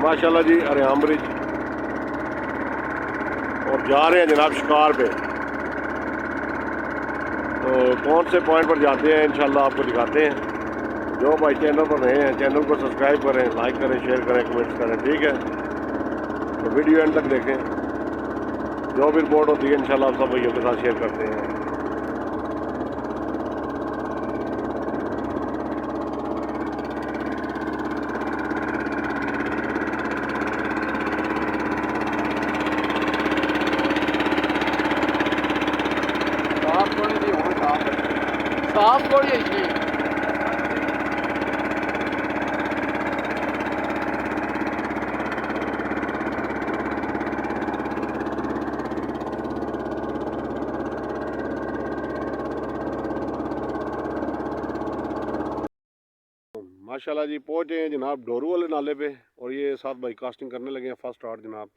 माशाल्लाह जी अरियाम ब्रिज और जा रहे हैं जनाब शिकार पे। तो कौन से पॉइंट पर जाते हैं इंशाल्लाह आपको दिखाते हैं। जो भाई चैनल पर नए हैं चैनल को सब्सक्राइब करें, लाइक करें, शेयर करें, कमेंट्स करें, ठीक है। तो वीडियो एंड तक देखें, जो भी रिपोर्ट होती है इंशाल्लाह आप सब भाइयों के साथ शेयर करते हैं। साफ थोड़ी है ये। माशाल्लाह जी पहुँचे हैं जनाब डोरू वाले नाले पे और ये साथ भाई कास्टिंग करने लगे हैं फर्स्ट स्टार्ट जनाब।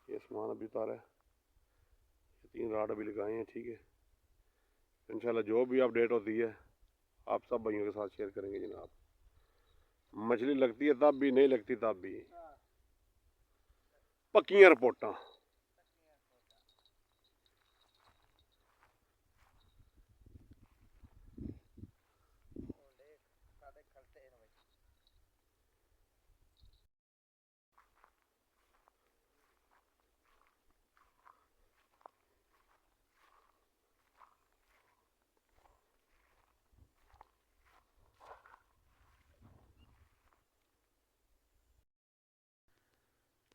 ये सामान अभी उतारा है, ये 3 राड अभी लगाए हैं, ठीक है। इंशाल्लाह जो भी अपडेट होती है आप सब भाइयों के साथ शेयर करेंगे जनाब। मछली लगती है तब भी, नहीं लगती तब भी, पक्कियां रिपोर्टां।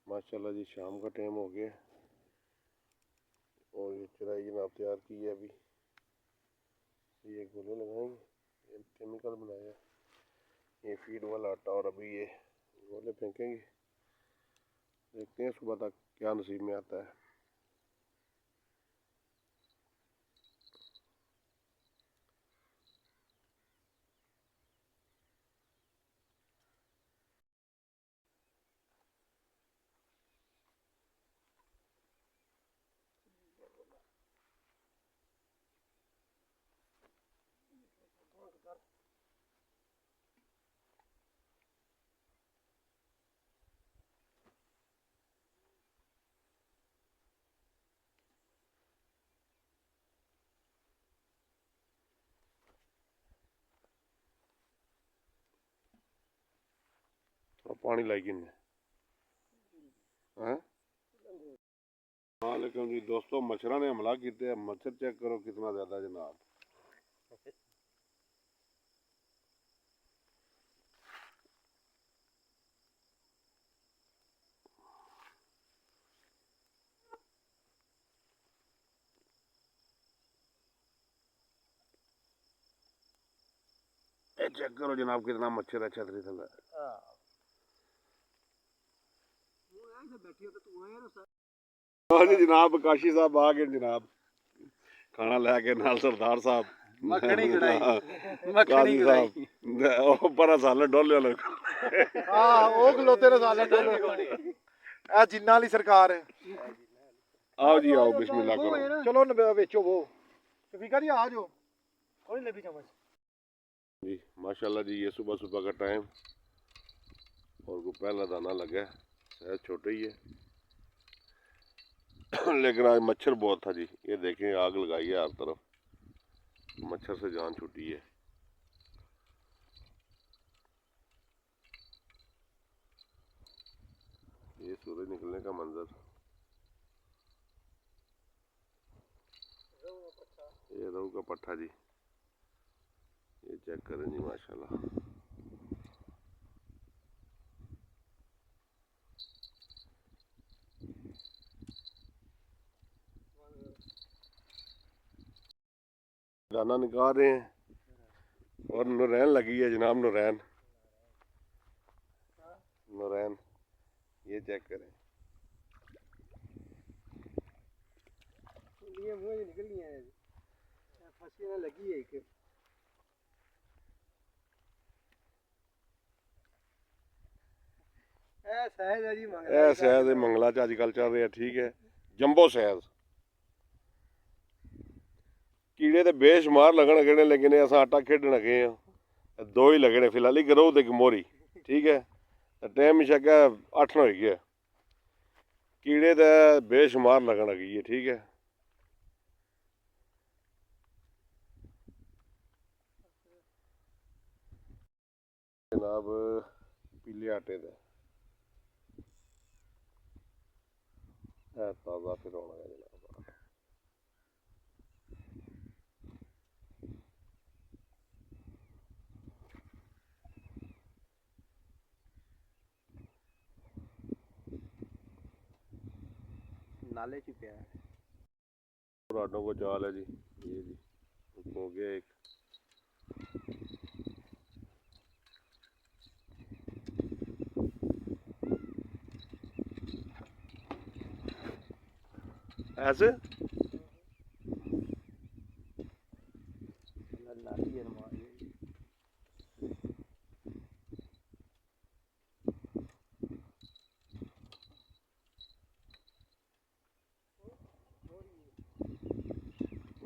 माशाल्लाह जी शाम का टाइम हो गया और ये चराई जनाब तैयार की है। अभी ये गोले लगाएंगे, ये केमिकल बनाया, ये फीड वाला आटा और अभी ये गोले फेंकेंगे। देखते हैं सुबह तक क्या नसीब में आता है। और पानी लाई किन्ने वालेकुम जी दोस्तों, मच्छर ने हमला किया। मच्छर चेक करो कितना ज़्यादा जनाब। ये चेक करो जनाब कितना मच्छर है छतरी थले। हाँ जी जनाब, काशी साहब आ गए जनाब, खाना लैके नाल सरदार साहब मखनी कढ़ाई, काजी साहब पर साले डोले वाले। हाँ वो खलोते ने साले डोले आ जिन्ना वाली सरकार है। आओ जी आओ, बिस्मिल्लाह करो। चलो बेचो वो शफीका जी आ जाओ, कोई ले भी चम्मच जी माशाल्लाह जी, ये सुबह सुबह का टाइम और को पहला दाना लगा है, शायद छोटे ही है लेकिन आज मच्छर बहुत था जी। ये देखें आग लगाई है हर तरफ, मच्छर से जान छूटी है। ये सूरज निकलने का मंजर, ये रहू का पट्टा जी, ये चेक करें जी माशाल्लाह। दाना निकाल रहे हैं और नुरैन लगी है जनाब, नुरैन नुरैन, ये चेक करें। ये मुंह निकलनी है, फंसी ना लगी है एक। शहद मंगला च अजकल चल रहा है, ठीक है। ਜੰਬੋ ਸਾਈਜ਼ ਕੀੜੇ ਤੇ ਬੇਸ਼ੁਮਾਰ ਲੱਗਣ ਗਏ ਨੇ, ਲੇਕਿਨ ਅਸਾਂ ਆਟਾ ਖੇਡਣ ਲੱਗੇ ਆ। ਦੋ ਹੀ ਲੱਗੇ ਨੇ ਫਿਲਹਾਲ, ਇੱਕ ਰੋਹ ਤੇ ਇੱਕ ਮੋਰੀ। ਠੀਕ ਹੈ, ਟਾਈਮ ਸ਼ੱਕ 8 ਹੋ ਗਿਆ। ਕੀੜੇ ਤਾਂ ਬੇਸ਼ੁਮਾਰ ਲੱਗਣ ਲੱਗੀ ਹੈ। ਠੀਕ ਹੈ, जनाब पीले आटे का है ताज़ा फिर होना है जनाब। नाले च पिया राडों को जाल है जी, ये जी हो गया एक। ऐसे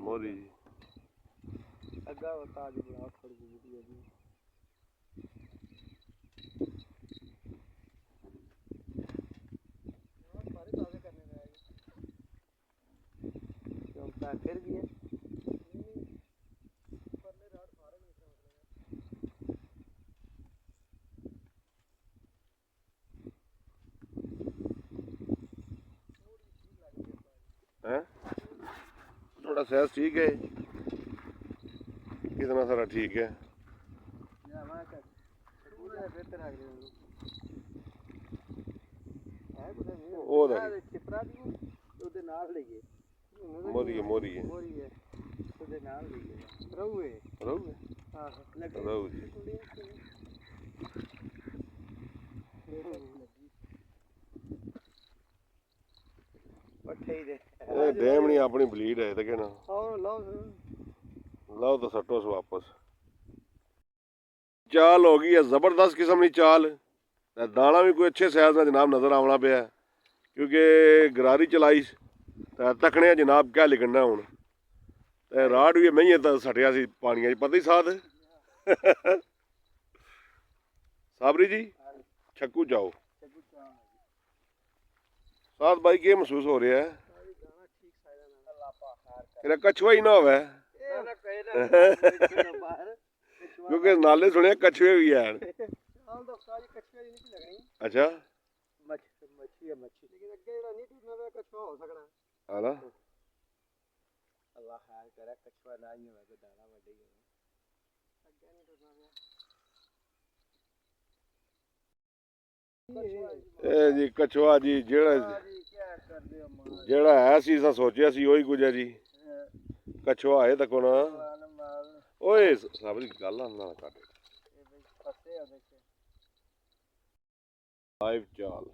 मोदी जी अग्गा होता आज बड़ा थोड़ी जी है जी। सारे ताज़े करने में आएगी क्यों फिर भी है परले राड फारग निकला हैं थोड़ा साइज ठीक है, कितना सारा ठीक है। मोरी है मोरी है रहू है रहू जी। डैम नहीं अपनी ब्लीड है तो कहना लाओ तो सटो उस वापस। चाल हो गई है जबरदस्त किस्म की चाल, दाना भी कोई अच्छे साइज का जनाब नज़र आना पाया, क्योंकि गरारी चलाई तकने जनाब क्या लिखना हूँ। राड भी मैं तो सटिया सी पानिया पता ही साथ साबरी जी छक्कू जाओ साथ भाई क्या महसूस हो रहा है? तेरा कछुआ ही ना हो क्योंकि नाले सुने कछुए भी हैं। अच्छा जी कछुआ जी जेड़ा है सी सोचा सी वही कुछ है जी। कछुआ है तक ना ओए सब गल ना कर लाइव चाल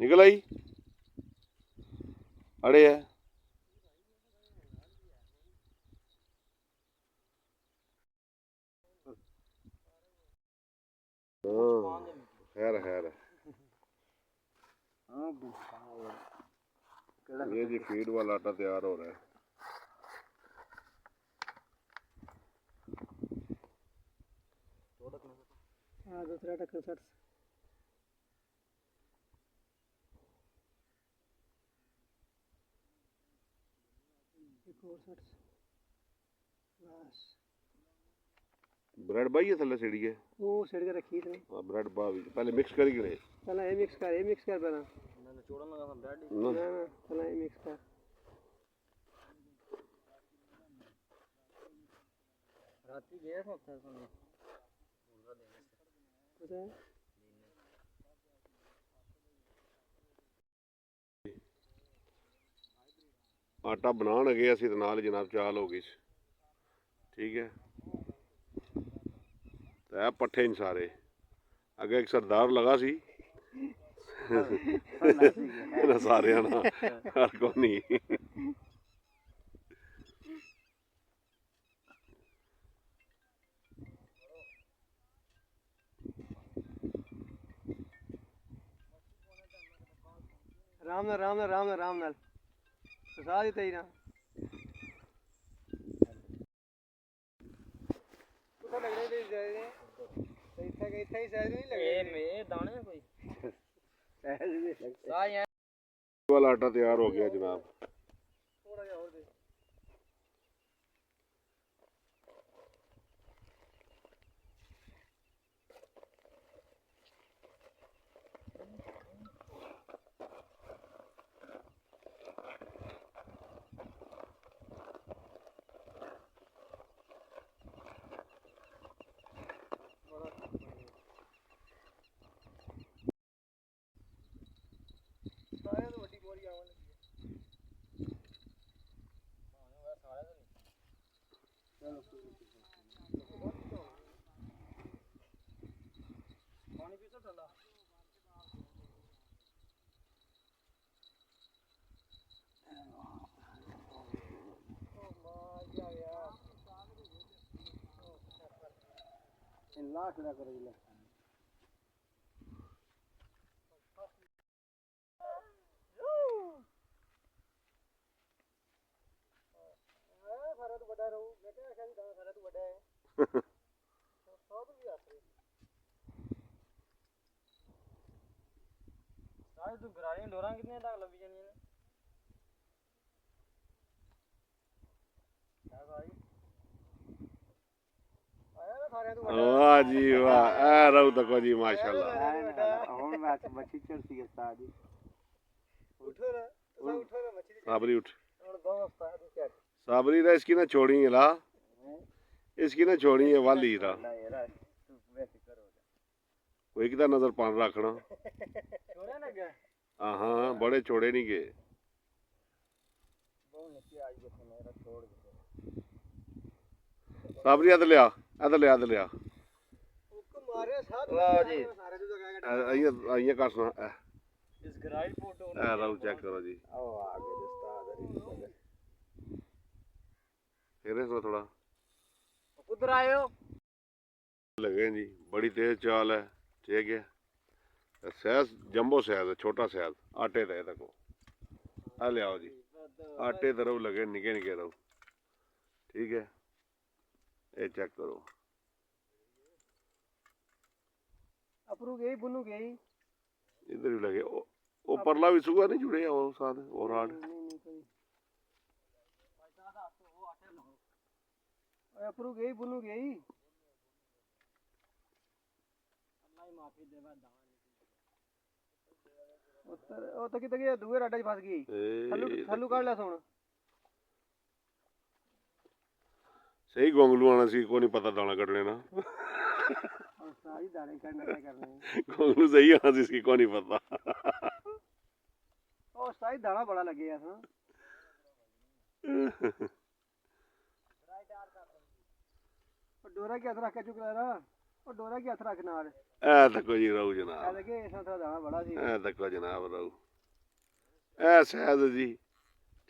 निकल आई अड़े है खैर खैर ये जी फीड वाला आटा तैयार हो रहा है। दूसरा ढक्कन सट ब्रेड बाई है थल्ले सीढ़ी है वो सेड़ के रखी थी। हां ब्रेड बा भी पहले मिक्स करी गए पहले ये मिक्स कर पहला मैंने छोड़न लगा था ब्रेड ना पहले ये मिक्स कर ਰਾਤੀ ਗਏ ਸੋ ਉੱਥੇ ਸਾਨੂੰ ਆਟਾ ਬਣਾਉਣ ਲੱਗੇ ਅਸੀਂ ਤੇ ਨਾਲ ਜਨਾਬ ਚਾਲ ਹੋ ਗਈ ਸੀ। ਠੀਕ ਹੈ ਤੇ ਇਹ ਪੱਠੇ ਨੇ ਸਾਰੇ ਅੱਗੇ ਇੱਕ ਸਰਦਾਰ ਲਗਾ ਸੀ ਇਹਨਾਂ ਸਾਰਿਆਂ ਨਾਲ ਹਰ ਕੋਈ ਨਹੀਂ। ਰਾਮ ਨਾਲ ਰਾਮ ਨਾਲ ਰਾਮ ਨਾਲ ਰਾਮ ਨਾਲ ਫਸਾ ਦਿੱਤਾ ਹੀ ਨਾ ਕੁੱਤਾ ਲੱਗਣੇ ਤੇ ਜਾਏ ਇੱਥੇ ਹੀ ਸਹਿਜ ਨਹੀਂ ਲੱਗੇ ਇਹ ਦਾਣੇ ਕੋਈ ਸਹਿਜ ਨਹੀਂ ਲੱਗਦਾ ਵਾਲਾ ਆਟਾ ਤਿਆਰ ਹੋ ਗਿਆ ਜਨਾਬ। ਥੋੜਾ ਜਿਹਾ ਹੋਰ ਦੇ ਸਾਰਿਆਂ ਤੋਂ ਵੱਡੀ ਬੋਰੀ ਆਉਣ ਲੱਗੀ ਪਾਣੀ ਪੀਸੋ ਠੰਡਾ ਲਾ ਖੜਾ ਕਰ ਲੈ ਸਾਰਾ ਤੋਂ ਵੱਡਾ ਰਹੂ ਮੈਂ ਕਿਹਾ ਸ਼ਾਇਦ ਸਾਰਾ ਤੋਂ ਵੱਡਾ ਹੈ ਸਭ ਵੀ ਆਸਰੇ ਸਾਜ ਤੂੰ ਗਰਾਰੀਆਂ ਡੋਰਾਂ ਕਿੰਨੇ ਤੱਕ ਲੱਭੀ ਜਾਣੀਆਂ ਨੇ ਆ ਭਾਈ ਆਇਆ ਨਾ ਸਾਰਿਆਂ ਤੋਂ ਵੱਡਾ ਵਾਹ ਜੀ ਵਾਹ ਐ ਰਹੂ ਤੱਕੋ ਜੀ ਮਾਸ਼ਾਅੱਲਾ। ਹੁਣ ਮੈਂ ਮੱਛੀ ਚੜਦੀ ਹੈ ਉਸਤਾਦ ਜੀ ਉਠੋ ਨਾ ਤੁਸੀਂ ਉਠੋ ਨਾ ਮੱਛੀ ਦੀ ਸਾਬਰੀ उठ ਹੁਣ ਦੋ ਉਸਤਾਦ ਦੀ ਚੱਲ साबरी रा इसकी ना छोड़ी है ला इसकी ना छोड़ी है वाली रा कोई किधर नजर पान रखना छोड़े ना गए हाँ बड़े छोड़े नहीं गए साबरी अद लिया अद लिया उसको मारे साथ वाह जी सारे तो कहेगा आइए कसना इस ग्राइड फोटो ए राउ चेक करो जी आओ आगे उस्ताद फिर इसमें थोड़ा उधर आयो लगे जी बड़ी तेज चाल है। ठीक है सहज जंबो सहज है छोटा सहज आटे दे देखो आ ले आओ जी आटे तरफ लगे निके निके रहो। ठीक है ये चेक करो अपरू गई बुनू गई इधर भी लगे वो परला भी सुगा नहीं जुड़े और साथ और हार्ड अपरू गई बुनू गई अल्लाह ही माफी देवा दान ओ तकी तकी दूए राडा च फस गई थल्लू काढ ले सोण सही गोंगलू आना सी को नहीं पता दाना कटने ना सारी दाने काटने क्या करने गोंगलू सही आना सी इसकी को नहीं पता ओ सारी दाना बड़ा लगे यार हां डोरा के हाथ रख के चुक रहा और डोरा के हाथ रख नाल ए देखो जी रहू आ जनाब लगे ऐसा था दाना बड़ा सी ए देखो जनाब रहू ए सहज जी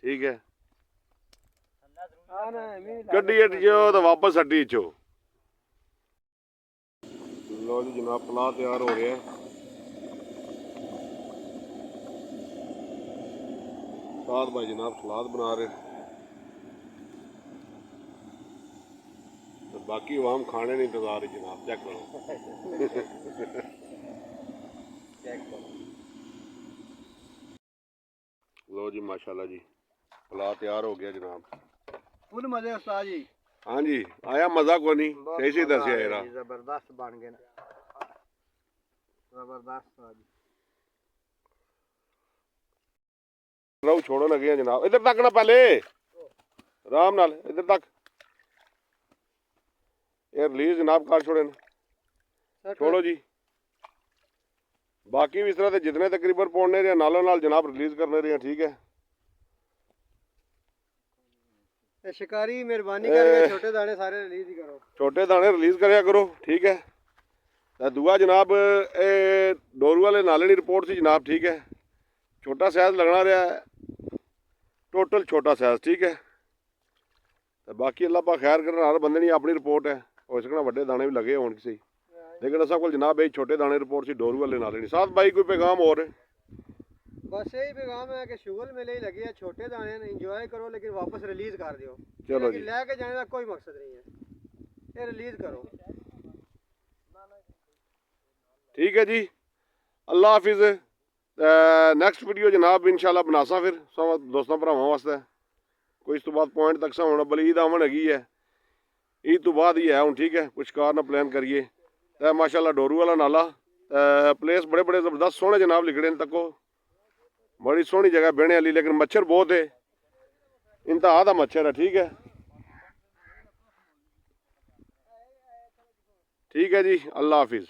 ठीक है हां ना मैं गड्डी हट जो तो वापस हड्डी चो लो जी जनाब पला तैयार हो गया साथ भाई जनाब सलाद बना रहे तो बाकी वाम खाने नहीं इंतजार है जनाब चेक करो लो जी माशाल्लाह जी पला तैयार हो गया जनाब फुल मजे उस्ताद जी हाँ जी आया मजा को नहीं सही से दसिया यार जबरदस्त बन गए ना जबरदस्त आज रहो छोड़ो लगे हैं जनाब इधर तक ना पहले आराम नाल इधर तक ये रिलीज जनाब कर छोड़े छोड़ो जी। बाकी भी इस तरह के जितने तकरीबन पौने रहे नालों नाल जनाब रिलीज करने रहे, ठीक है। शिकारी मेहरबानी करके छोटे दाने सारे रिलीज ही करो, छोटे दाने रिलीज करया करो, ठीक है। दूआ जनाब ए डोरू वाले नाले की रिपोर्ट थी जनाब, ठीक है। छोटा साइज लगना रहा है, टोटल छोटा साइज, ठीक है। तो बाकी अल्लाह पा खैर करना, हर बंदे की अपनी रिपोर्ट है, हो सकना वड्डे दाने भी लगे होने सही, लेकिन असा को जनाब ये छोटे दाने रिपोर्ट सी डोरू वाले नाले नहीं। साथ भाई कोई पैगाम और है? बस यही पैगाम है कि शुगर मेले ही लगे है, छोटे दाने इंजॉय करो लेकिन वापस रिलीज कर दियो। चलो जी, लेके जाने का कोई मकसद नहीं है, ये रिलीज करो, ठीक है जी। अल्लाह हाफिज। नैक्सट वीडियो जनाब इंशाल्लाह बनासा फिर सब दोस्तों भरावां वास्ते। कोई इस तो बाद पॉइंट तक सा होना, बल ईद आवन हैगी है, ईद तो बाद ही है हूँ, ठीक है। कुछ कार ना प्लान करिए। माशाल्लाह डोरू वाला नाला, प्लेस बड़े बड़े जबरदस्त सोहने जनाब लिखड़े न तको, बड़ी सोहनी जगह बहने वाली, लेकिन मच्छर बहुत है, इंतहा दा मच्छर है, ठीक है। ठीक है जी, अल्लाह हाफिज़।